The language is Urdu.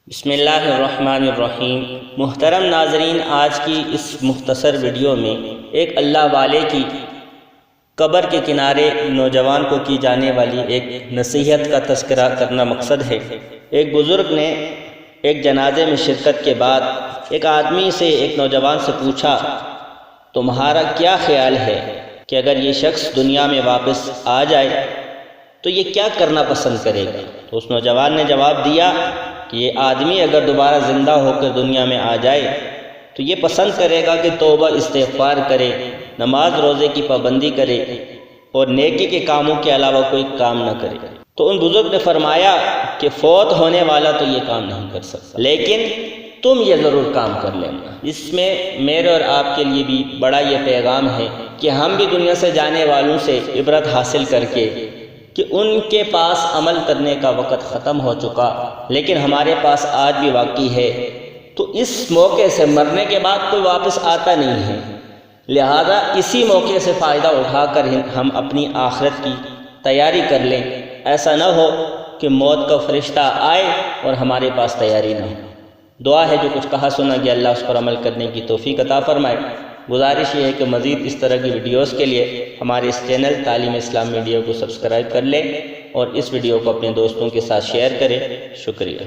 بسم اللہ الرحمن الرحیم۔ محترم ناظرین، آج کی اس مختصر ویڈیو میں ایک اللہ والے کی قبر کے کنارے نوجوان کو کی جانے والی ایک نصیحت کا تذکرہ کرنا مقصد ہے۔ ایک بزرگ نے ایک جنازے میں شرکت کے بعد ایک آدمی سے، ایک نوجوان سے پوچھا، تمہارا کیا خیال ہے کہ اگر یہ شخص دنیا میں واپس آ جائے تو یہ کیا کرنا پسند کرے گا؟ تو اس نوجوان نے جواب دیا کہ یہ آدمی اگر دوبارہ زندہ ہو کر دنیا میں آ جائے تو یہ پسند کرے گا کہ توبہ استغفار کرے، نماز روزے کی پابندی کرے اور نیکی کے کاموں کے علاوہ کوئی کام نہ کرے۔ تو ان بزرگ نے فرمایا کہ فوت ہونے والا تو یہ کام نہیں کر سکتا، لیکن تم یہ ضرور کام کر لینا۔ اس میں میرے اور آپ کے لیے بھی بڑا یہ پیغام ہے کہ ہم بھی دنیا سے جانے والوں سے عبرت حاصل کر کے کہ ان کے پاس عمل کرنے کا وقت ختم ہو چکا، لیکن ہمارے پاس آج بھی باقی ہے، تو اس موقع سے مرنے کے بعد کوئی واپس آتا نہیں ہے، لہذا اسی موقع سے فائدہ اٹھا کر ہم اپنی آخرت کی تیاری کر لیں۔ ایسا نہ ہو کہ موت کا فرشتہ آئے اور ہمارے پاس تیاری نہ ہو۔ دعا ہے جو کچھ کہا سنا گیا اللہ اس پر عمل کرنے کی توفیق عطا فرمائے۔ گزارش یہ ہے کہ مزید اس طرح کی ویڈیوز کے لیے ہمارے اس چینل تعلیم اسلام میڈیا کو سبسکرائب کر لیں اور اس ویڈیو کو اپنے دوستوں کے ساتھ شیئر کریں۔ شکریہ۔